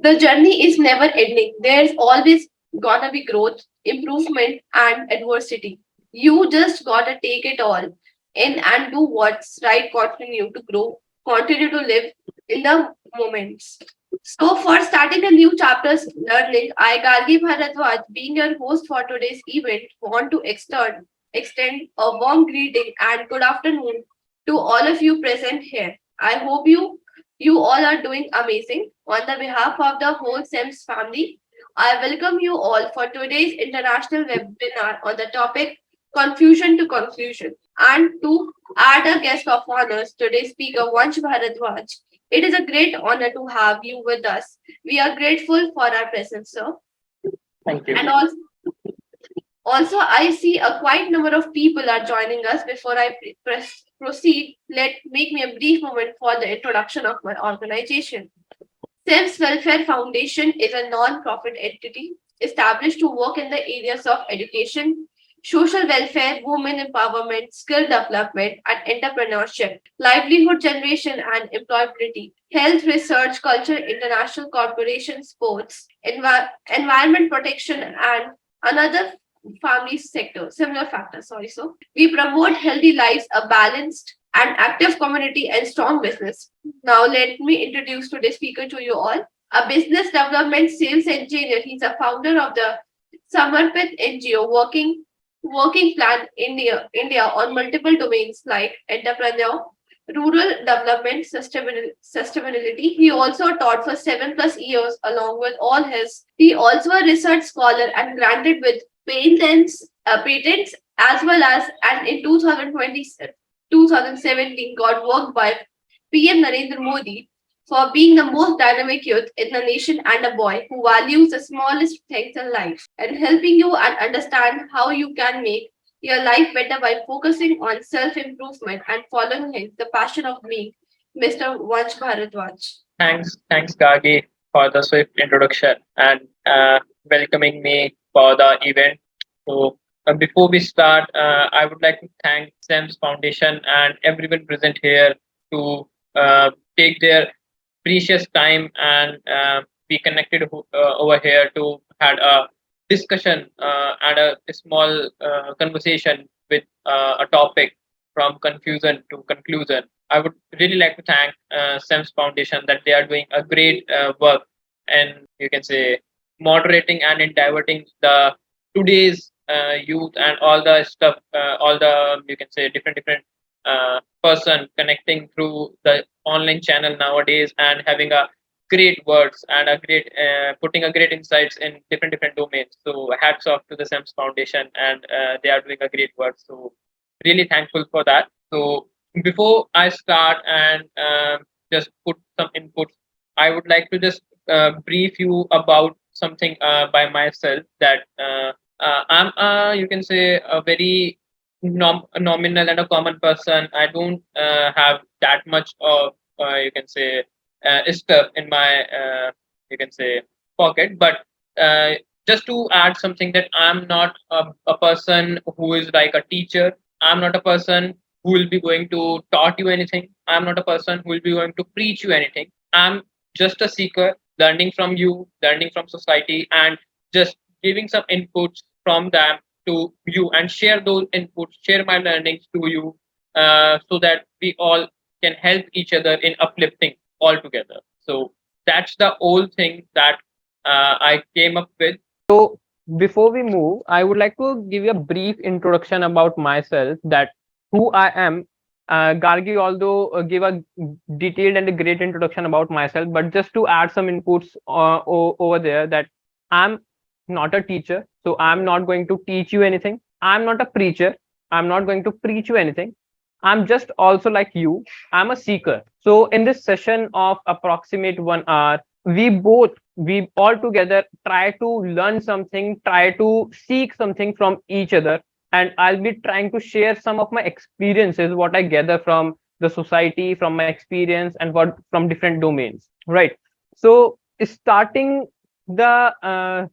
The journey is never ending. There's always gonna be growth, improvement, and adversity. You just gotta take it all in and do what's right, continue to grow, continue to live in the moments. So, for starting a new chapter's learning, I, Gargi Bharadwaj, being your host for today's event, want to extend a warm greeting and good afternoon to all of you present here. I hope you all are doing amazing. On the behalf of the whole SEMS family, I welcome you all for today's international webinar on the topic Confusion to Conclusion. And to add a guest of honors, today's speaker Vansh Bharadwaj. It is a great honor to have you with us. We are grateful for our presence, sir. Thank you. And also, I see a quite number of people are joining us. Before I proceed, let make me a brief moment for the introduction of my organization. SEMS Welfare Foundation is a non-profit entity established to work in the areas of education, social welfare, women empowerment, skill development, and entrepreneurship, livelihood generation and employability, health research, culture, international cooperation, sports, environment protection, and another family sector, similar factors, sorry. So we promote healthy lives, a balanced and active community, and strong business. Now, let me introduce today's speaker to you all. A business development sales engineer. He's a founder of the Samarpit NGO working plan India on multiple domains like entrepreneur, rural development, sustainability. He also taught for 7+ years along with all his. He also a research scholar and granted with patents as well as and in 2017 got worked by PM Narendra Modi for being the most dynamic youth in the nation and a boy who values the smallest things in life and helping you and understand how you can make your life better by focusing on self-improvement and following the passion of being Mr. Vansh Bharadwaj. Thanks, Gagi, for the swift introduction and welcoming me for the event. So, before we start, I would like to thank SEMS Foundation and everyone present here to take their precious time and be connected over here to had a discussion and a small conversation with a topic from confusion to conclusion. I would really like to thank SEMS Foundation that they are doing a great work and you can say moderating and in diverting the today's youth and all the stuff, all the you can say different person connecting through the online channel nowadays and having a great words and a great putting a great insights in different domains. So hats off to the SEMS Foundation and they are doing a great work. So really thankful for that. So before I start and just put some inputs, I would like to just brief you about something by myself that I'm you can say a very nominal and a common person. I don't have that much of you can say stuff in my you can say pocket, but uh, just to add something that I'm not a person who is like a teacher. I'm not a person who will be going to taught you anything. I'm not a person who will be going to preach you anything. I'm just a seeker, learning from you, learning from society, and just giving some inputs from them to you and share those inputs, share my learnings to you, so that we all can help each other in uplifting all together. So that's the whole thing that I came up with. So before we move, I would like to give you a brief introduction about myself, that who I am. Gargi, although gave a detailed and a great introduction about myself, but just to add some inputs over there, that I'm not a teacher, so I'm not going to teach you anything. I'm not a preacher. I'm not going to preach you anything. I'm just also like you. I'm a seeker. So in this session of approximate 1 hour, we all together try to learn something, try to seek something from each other, and I'll be trying to share some of my experiences, what I gather from the society, from my experience, and what from different domains. Right. So starting the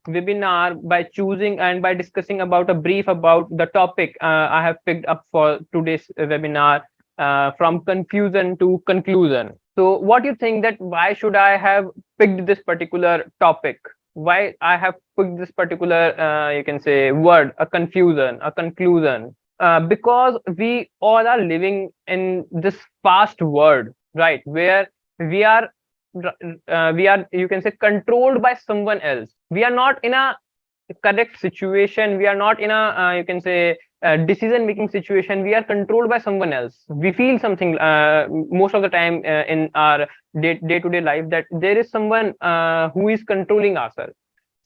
webinar by choosing and by discussing about a brief about the topic I have picked up for today's webinar, from confusion to conclusion. So, what do you think that why should I have picked this particular topic? Why I have picked this particular, you can say, word, a confusion, a conclusion? Because we all are living in this fast world, right? Where we are, you can say, controlled by someone else. We are not in a correct situation. We are not in a, you can say, decision making situation. We are controlled by someone else. We feel something most of the time in our day to day life, that there is someone who is controlling ourselves.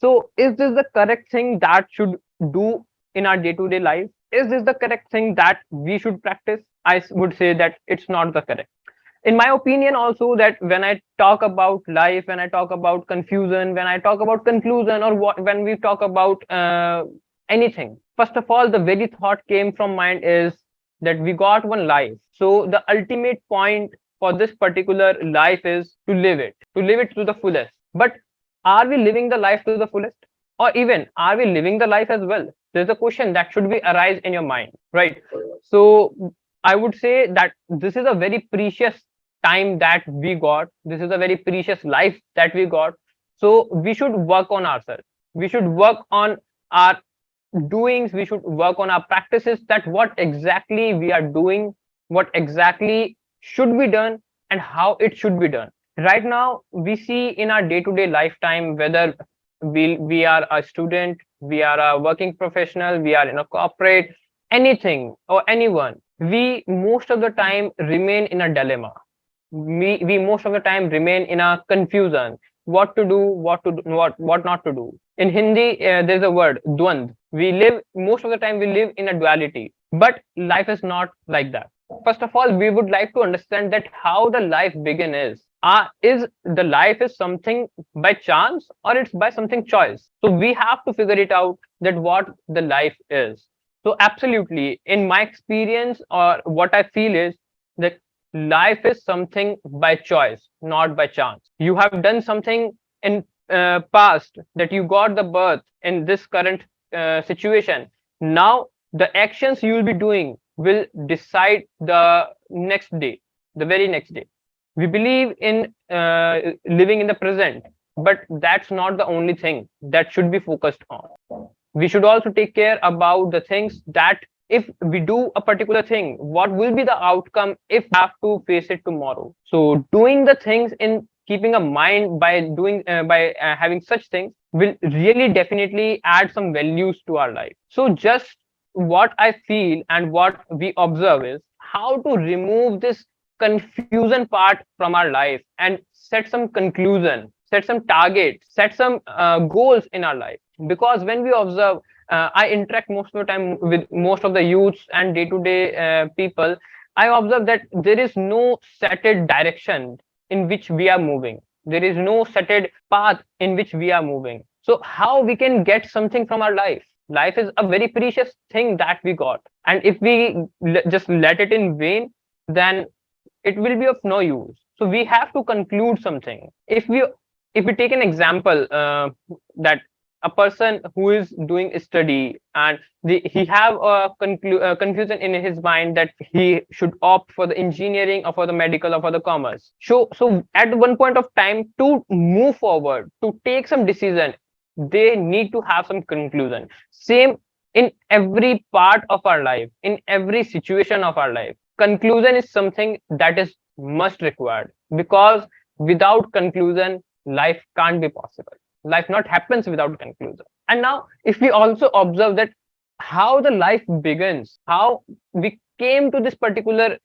So is this the correct thing that should do in our day to day life? Is this the correct thing that we should practice? Would say that it's not the correct. In my opinion also, that when I talk about life, when I talk about confusion, when I talk about conclusion, or when we talk about anything, first of all, the very thought came from mind is that we got one life. So the ultimate point for this particular life is to live it to the fullest. But are we living the life to the fullest, or even are we living the life as well? There's a question that should be arise in your mind, right? So I would say that this is a very precious time that we got. This is a very precious life that we got. So we should work on ourselves. We should work on our doings. We should work on our practices, that what exactly we are doing, what exactly should be done, and how it should be done. Right now, we see in our day to day lifetime, whether we are a student, we are a working professional, we are in a corporate, anything or anyone, we most of the time remain in a dilemma. We most of the time remain in a confusion, what to do, what not to do. In Hindi, there's a word dwand. We live most of the time, we live in a duality, but life is not like that. First of all, we would like to understand that how the life begin is the life is something by chance, or it's by something choice. So we have to figure it out, that what the life is. So absolutely, in my experience, or what I feel is that life is something by choice, not by chance. You have done something in past, that you got the birth in this current situation. Now the actions you will be doing will decide the next day, the very next day. We believe in living in the present, but that's not the only thing that should be focused on. We should also take care about the things that, if we do a particular thing, what will be the outcome if we have to face it tomorrow. So doing the things in keeping a mind by doing by having such things will really definitely add some values to our life. So just what I feel and what we observe is how to remove this confusion part from our life, and set some conclusion, set some targets, set some goals in our life. Because when we observe, I interact most of the time with most of the youths and day to day people. I observe that there is no settled direction in which we are moving. There is no settled path in which we are moving. So how we can get something from our life? Life is a very precious thing that we got, and if we just let it in vain, then it will be of no use. So we have to conclude something. If we take an example, that a person who is doing a study, and he have a confusion in his mind, that he should opt for the engineering, or for the medical, or for the commerce. So at one point of time, to move forward, to take some decision, they need to have some conclusion. Same in every part of our life, in every situation of our life, conclusion is something that is must required. Because without conclusion, life can't be possible. Life not happens without conclusion. And now, if we also observe that how the life begins, how we came to this particular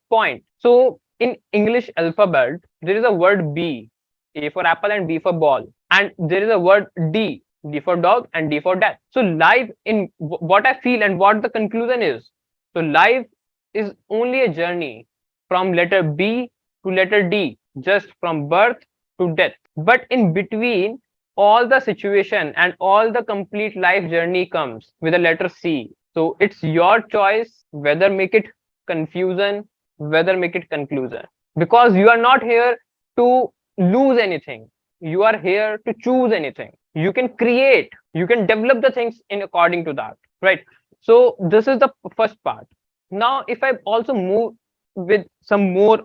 point. So in English alphabet, there is a word B, A for apple and B for ball, and there is a word D, D for dog and D for death. So life, in what I feel and what the conclusion is, so life is only a journey from letter B to letter D, just from birth to death. But in between, all the situation and all the complete life journey comes with a letter C. So it's your choice whether make it confusion, whether make it conclusion. Because you are not here to lose anything. You are here to choose anything. You can create, you can develop the things in according to that, right? So this is the first part. Now, if I also move with some more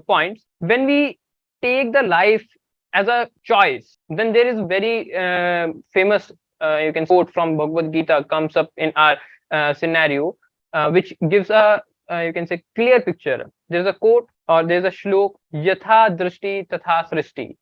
points, when we take the life as a choice, then there is very famous, you can quote from Bhagavad Gita comes up in our scenario, which gives a you can say clear picture. There's a quote or there's a shlok, Yatha drishti tatha Srishti.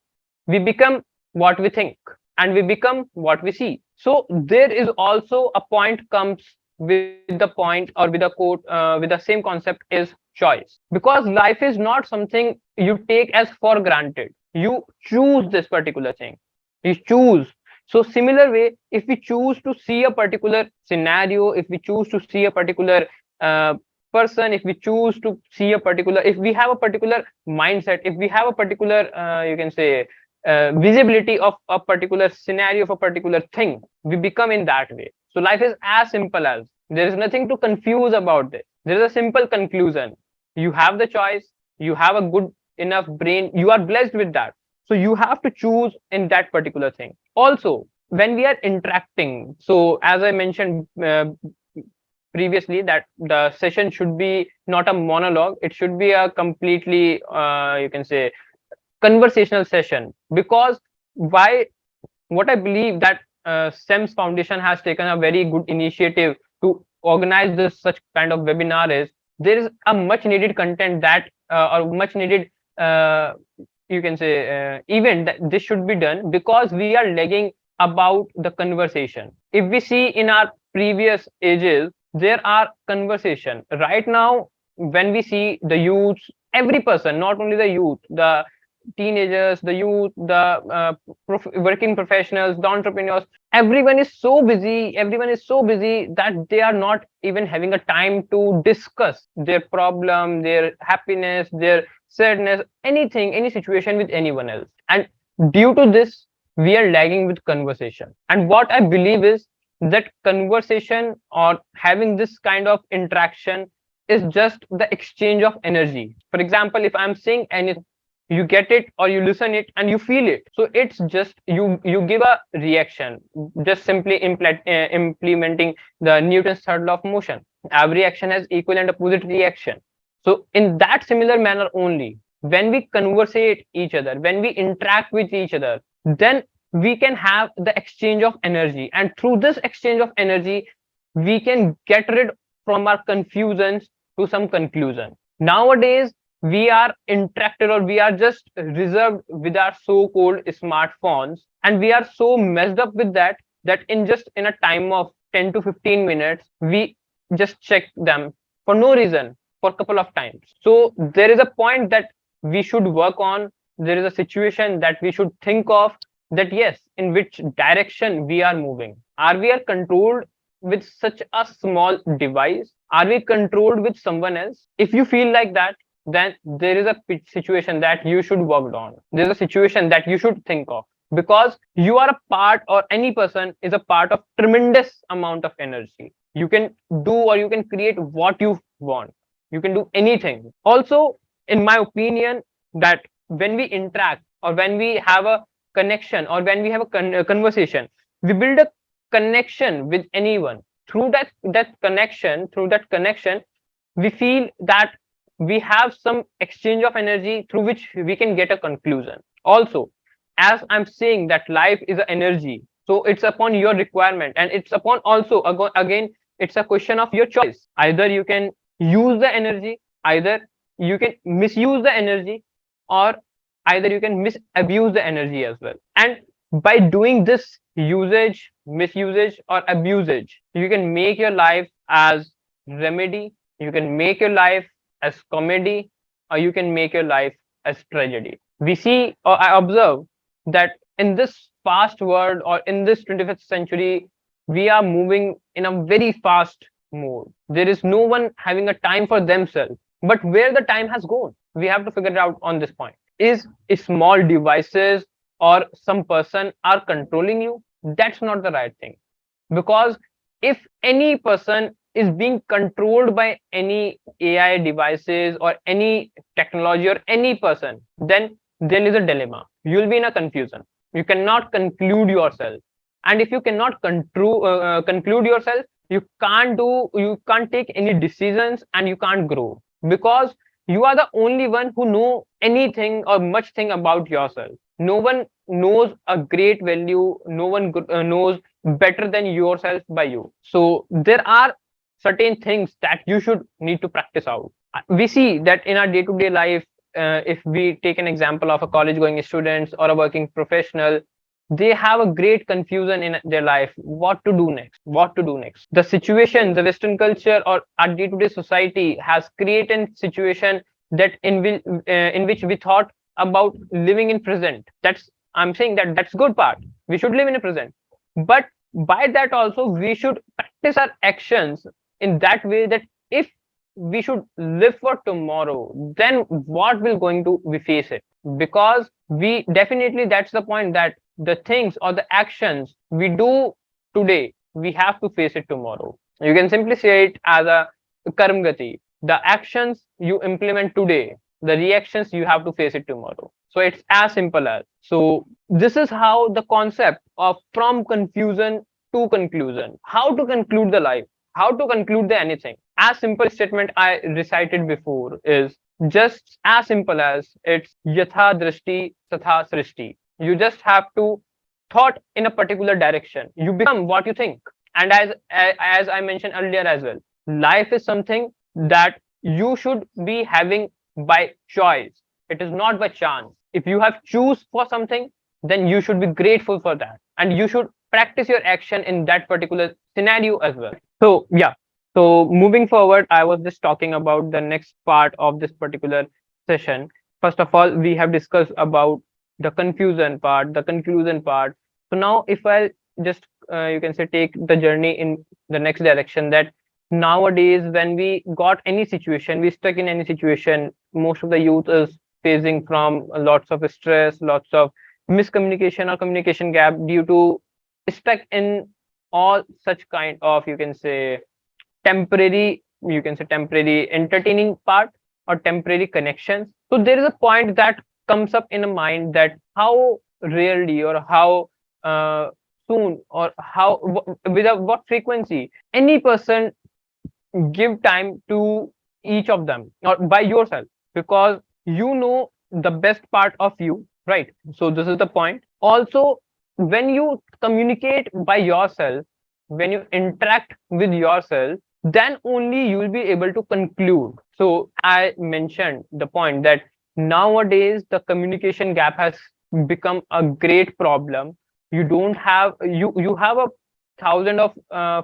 We become what we think and we become what we see. So there is also a point comes with the point or with a quote with the same concept is choice, because life is not something you take as for granted. You choose this particular thing, you choose. So similar way, if we choose to see a particular scenario, if we choose to see a particular uh, person, if we choose to see a particular, if we have a particular mindset, if we have a particular you can say visibility of a particular scenario of a particular thing, we become in that way. So life is as simple as, there is nothing to confuse about this. There is a simple conclusion. You have the choice, you have a good enough brain, you are blessed with that. So you have to choose in that particular thing. Also, when we are interacting, so as I mentioned previously, that the session should be not a monologue, it should be a completely you can say conversational session. Because why, what I believe that SEMS Foundation has taken a very good initiative to organize this such kind of webinar is, there is a much needed content that or much needed uh, you can say event that this should be done, because we are lagging about the conversation. If we see in our previous ages, there are conversation right now. When we see the youth, every person, not only the youth, the teenagers, the youth, the working professionals, the entrepreneurs, everyone is so busy. Everyone is so busy that they are not even having a time to discuss their problem, their happiness, their sadness, anything, any situation with anyone else. And due to this, we are lagging with conversation. And what I believe is that conversation or having this kind of interaction is just the exchange of energy. For example, if I'm saying anything, you get it or you listen it and you feel it. So it's just you give a reaction, just simply implementing the Newton's third law of motion. Every action has equal and opposite reaction. So in that similar manner only, when we conversate each other, when we interact with each other, then we can have the exchange of energy, and through this exchange of energy we can get rid from our confusions to some conclusion. Nowadays we are interacted or we are just reserved with our so-called smartphones, and we are so messed up with that, that in just in a time of 10 to 15 minutes we just check them for no reason for a couple of times. So there is a point that we should work on, there is a situation that we should think of, that yes, in which direction we are moving. Are we are controlled with such a small device? Are we controlled with someone else? If you feel like that, then there is a situation that you should work on. There's a situation that you should think of, because you are a part, or any person is a part of tremendous amount of energy. You can do or you can create what you want. You can do anything. Also, in my opinion, that when we interact or when we have a connection or when we have a conversation, we build a connection with anyone. Through that connection, we feel that we have some exchange of energy through which we can get a conclusion. Also, as I'm saying that life is an energy, so it's upon your requirement, and it's upon also again it's a question of your choice. Either you can use the energy, either you can misuse the energy, or either you can misabuse the energy as well. And by doing this usage, misusage, or abusage, you can make your life as remedy, you can make your life as comedy, or you can make your life as tragedy. We see, or I observe, that in this fast world or in this 25th century, we are moving in a very fast mode. There is no one having a time for themselves. But where the time has gone, we have to figure it out on this point. Is small devices or some person are controlling you? That's not the right thing. Because if any person is being controlled by any AI devices or any technology or any person, then there is a dilemma. You'll be in a confusion. You cannot conclude yourself. And if you cannot conclude yourself, you can't take any decisions, and you can't grow, because you are the only one who know anything or much thing about yourself. No one knows a great value, no one knows better than yourself by you. So there are certain things that you should need to practice out. We see that in our day to day life, if we take an example of a college going students or a working professional, they have a great confusion in their life, what to do next. The situation, the western culture or our day to day society has created situation that in which we thought about living in present. That's, I'm saying that that's good part, we should live in the present, but by that also we should practice our actions in that way that if we should live for tomorrow, then what will going to we face it, because we definitely, that's the point, that the things or the actions we do today, we have to face it tomorrow. You can simply say it as a karm gati. The actions you implement today, the reactions you have to face it tomorrow. So it's as simple as. So this is how the concept of from confusion to conclusion, how to conclude the life, how to conclude the anything. As simple statement I recited before is just as simple as it's Yatha, drishti, tatha, Srishti. You just have to thought in a particular direction. You become what you think. And as I mentioned earlier as well, life is something that you should be having by choice. It is not by chance. If you have choose for something, then you should be grateful for that, and you should practice your action in that particular scenario as well. So yeah. So moving forward, I was just talking about the next part of this particular session. First of all, we have discussed about the confusion part, the conclusion part. So now, if I just you can say take the journey in the next direction, that nowadays when we got any situation, we stuck in any situation, most of the youth is facing from lots of stress, lots of miscommunication or communication gap due to stuck in all such kind of, you can say, temporary, you can say temporary entertaining part or temporary connections. So there is a point that comes up in a mind, that how rarely or how soon or how with what frequency any person give time to each of them or by yourself, because you know the best part of you, right? So this is the point. Also, when you communicate by yourself, when you interact with yourself, then only you will be able to conclude. So I mentioned the point that nowadays the communication gap has become a great problem. You don't have, you have a thousand of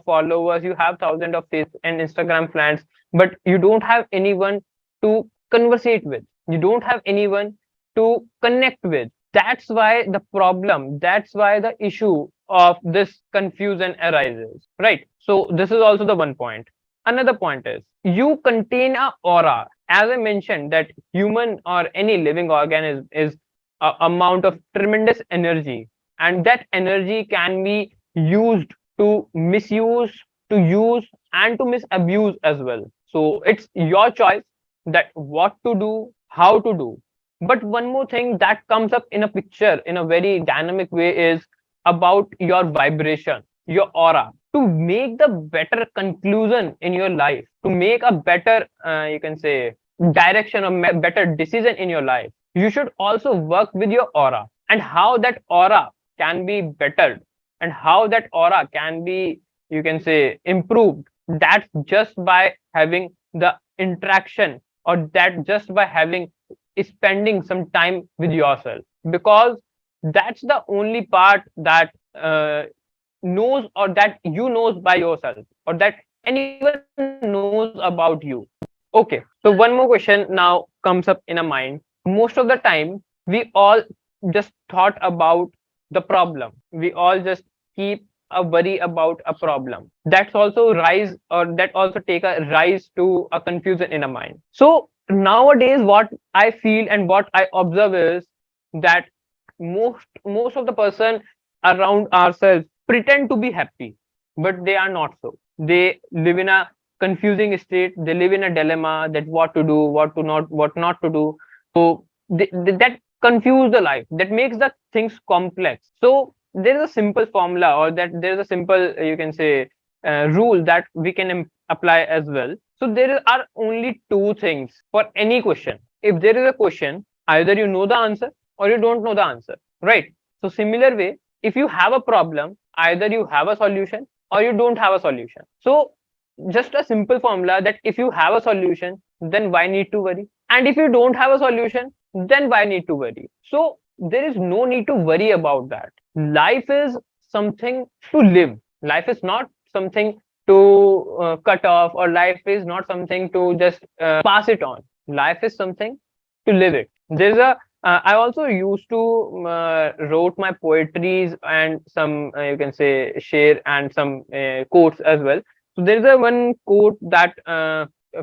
followers, you have thousand of Facebook and Instagram friends, but you don't have anyone to conversate with, you don't have anyone to connect with. That's why the problem, that's why the issue of this confusion arises, right? So this is also the one point. Another point is you contain a aura. As I mentioned, that human or any living organism is a amount of tremendous energy, and that energy can be used to misuse, to use, and to misabuse as well. So it's your choice that what to do, how to do. But one more thing that comes up in a picture in a very dynamic way is about your vibration, your aura. To make the better conclusion in your life, to make a better, you can say, direction or better decision in your life, you should also work with your aura, and how that aura can be bettered, and how that aura can be, you can say, improved. That's just by having the interaction, or that just by having spending some time with yourself, because that's the only part that knows, or that you knows by yourself, or that anyone knows about you. Okay, so one more question now comes up in a mind. Most of the time we all just thought about the problem, we all just keep a worry about a problem, that's also rise, or that also take a rise to a confusion in a mind. So nowadays what I feel and what I observe is that most of the person around ourselves pretend to be happy, but they are not so. They live in a confusing state, they live in a dilemma, that what to do, what not to do. So that confuse the life, that makes the things complex. So there is a simple formula, or that there is a simple, you can say, rule that we can apply as well. So there are only two things for any question. If there is a question, either you know the answer or you don't know the answer, right? So similar way, if you have a problem, either you have a solution or you don't have a solution. So just a simple formula that if you have a solution, then why need to worry? And if you don't have a solution, then why need to worry? So there is no need to worry about that. Life is something to live. Life is not something to cut off, or life is not something to just pass it on. Life is something to live it. There's a I also used to wrote my poetries and some you can say share and some quotes as well. So there is a one quote that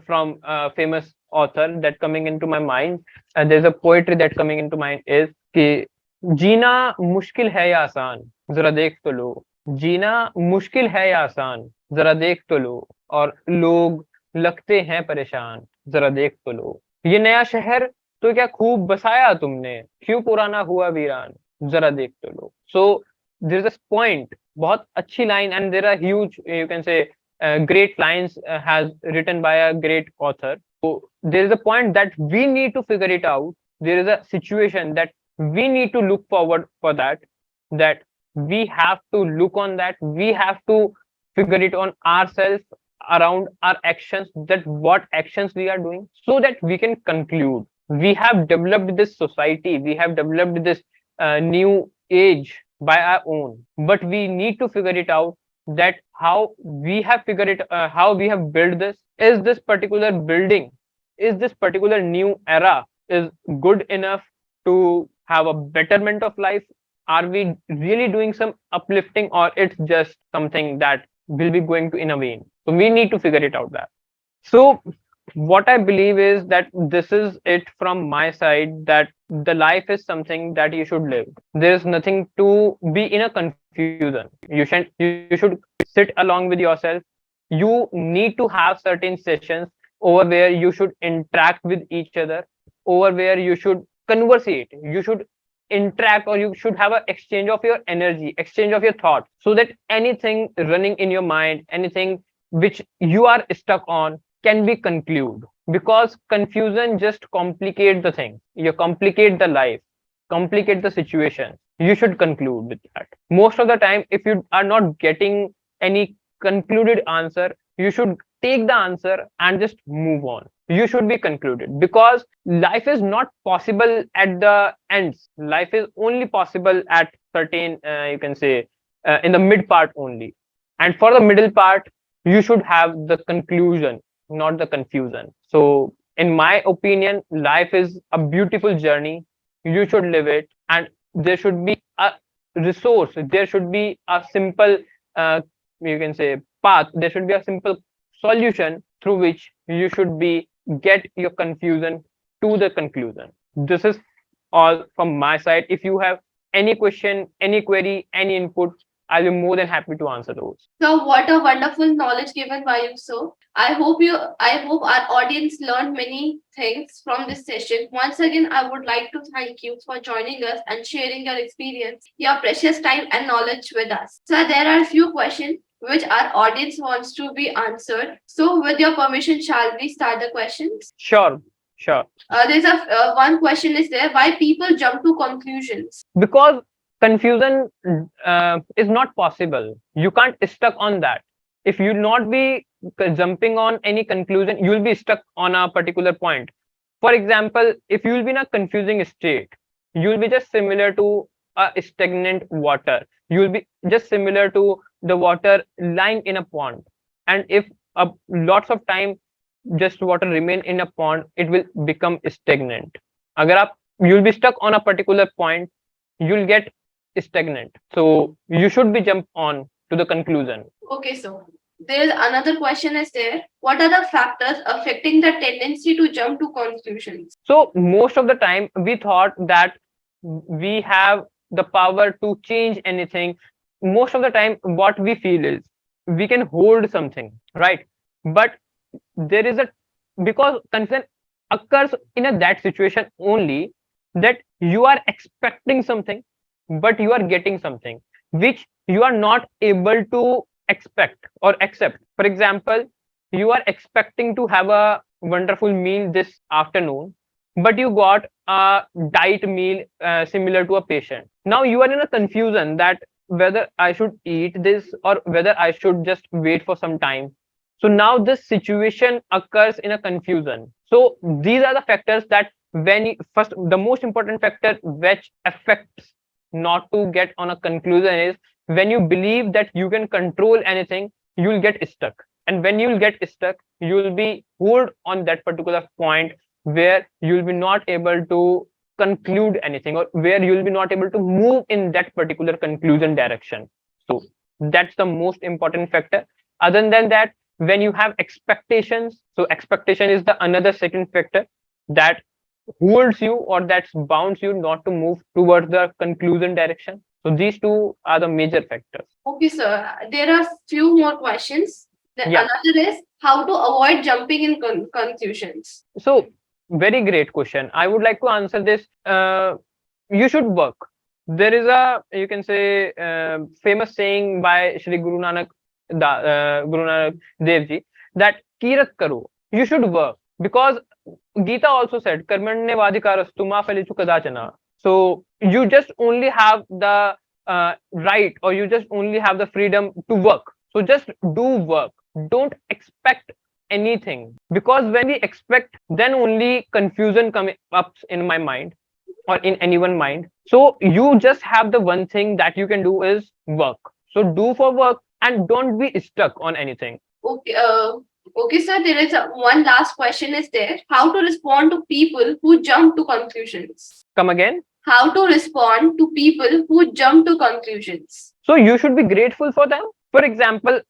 from a famous author that coming into my mind, and there's a poetry that coming into mind is कि जीना मुश्किल है या आसान जरा देख तो लो, जीना मुश्किल है या आसान जरा देख तो लो, और लोग लगते हैं परेशान जरा देख तो लो, ये नया शहर तो क्या खूब बसाया तुमने, क्यों पुराना हुआ वीरान जरा देख तो लो. So there is a point, बहुत अच्छी line, and there are huge you can say great lines has written by a great author. So there is a point that we need to figure it out. There is a situation that we need to look forward for that we have to look on that, we have to figure it on ourselves, around our actions, that what actions we are doing, so that we can conclude. We have developed this society, we have developed this new age by our own, but we need to figure it out that how we have figured it, how we have built this. Is this particular building, is this particular new era is good enough to have a betterment of life? Are we really doing some uplifting, or it's just something that will be going to in a vain? So we need to figure it out that. So what I believe is that this is it from my side, that the life is something that you should live. There is nothing to be in a confusion. You should sit along with yourself. You need to have certain sessions over where you should interact with each other, over where you should conversate, you should interact, or you should have an exchange of your energy, exchange of your thoughts, so that anything running in your mind, anything which you are stuck on, can be concluded. Because confusion just complicate the thing, you complicate the life, complicate the situation. You should conclude with that. Most of the time, if you are not getting any concluded answer, you should take the answer and just move on. You should be concluded, because life is not possible at the ends. Life is only possible at certain you can say in the mid part only. And for the middle part, you should have the conclusion, not the confusion. So in my opinion, life is a beautiful journey. You should live it, and there should be a resource, there should be a simple you can say path, there should be a simple solution through which you should be get your confusion to the conclusion. This is all from my side. If you have any question, any query, any input, I'll be more than happy to answer those. So what a wonderful knowledge given by you, sir. I hope our audience learned many things from this session. Once again, I would like to thank you for joining us and sharing your experience, your precious time and knowledge with us. So there are a few questions which our audience wants to be answered. So with your permission, shall we start the questions? Sure, sure. There's a one question is there, why people jump to conclusions? Because confusion is not possible. You can't stuck on that. If you not be jumping on any conclusion, you will be stuck on a particular point. For example, if you will be in a confusing state, you will be just similar to a stagnant water. You will be just similar to the water lying in a pond. And if lots of time just water remain in a pond, it will become stagnant. अगर आप you will be stuck on a particular point, you'll get stagnant. So you should be jump on to the conclusion. Okay, so there is another question is there. What are the factors affecting the tendency to jump to conclusions? So most of the time we thought that we have the power to change anything. Most of the time what we feel is we can hold something, right? But there is a, because confusion occurs in that situation only, that you are expecting something, but you are getting something which you are not able to expect or accept. For example, you are expecting to have a wonderful meal this afternoon, but you got a diet meal similar to a patient. Now you are in a confusion that whether I should eat this or whether I should just wait for some time. So now this situation occurs in a confusion. So these are the factors that first, the most important factor which affects not to get on a conclusion is when you believe that you can control anything, you'll get stuck. And when you'll get stuck, you'll be hold on that particular point where you'll be not able to conclude anything, or where you'll be not able to move in that particular conclusion direction. So that's the most important factor. Other than that, when you have expectations, so expectation is the another second factor that holds you or that bounds you not to move towards the conclusion direction. So these two are the major factors. Okay, sir. There are few more questions. Yeah. Another is how to avoid jumping in conclusions. So very great question. I would like to answer this. You should work. There is a, you can say, famous saying by Shri Guru Nanak Dev Ji, that kirat karo. You should work, because Gita also said karmanye vadikarastu ma phalechu kadachana. So you just only have the right, or you just only have the freedom to work. So just do work. Don't expect anything, because when we expect, then only confusion comes up in my mind or in anyone's mind. So you just have the one thing that you can do is work. So do for work and don't be stuck on anything. Okay, okay, sir. There is one last question. Is there how to respond to people who jump to conclusions? Come again. How to respond to people who jump to conclusions? So you should be grateful for them. For example,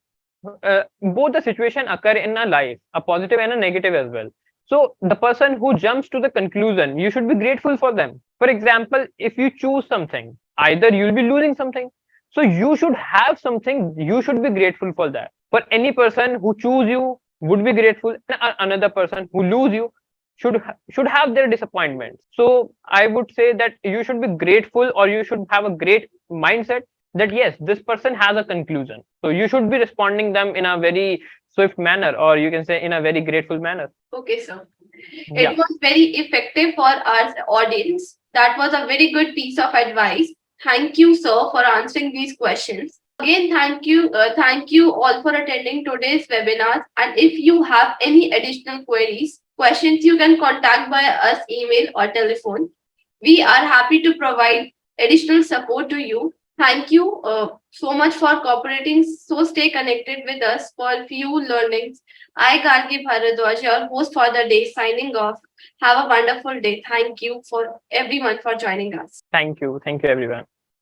both the situation occur in a life, a positive and a negative as well. So the person who jumps to the conclusion, you should be grateful for them. For example, if you choose something, either you'll be losing something. So you should have something, you should be grateful for that. For any person who choose you would be grateful, and another person who lose you should have their disappointments. So I would say that you should be grateful, or you should have a great mindset that yes, this person has a conclusion. So you should be responding them in a very swift manner, or you can say in a very grateful manner. Okay, sir. Yeah. It was very effective for our audience. That was a very good piece of advice. Thank you, sir, for answering these questions. Again, thank you all for attending today's webinar. And if you have any additional questions, you can contact by us, email or telephone. We are happy to provide additional support to you. Thank you so much for cooperating. So stay connected with us for few learnings. I, Gargi Bharadwaj, your host for the day, signing off. Have a wonderful day. Thank you for everyone for joining us. Thank you. Thank you, everyone.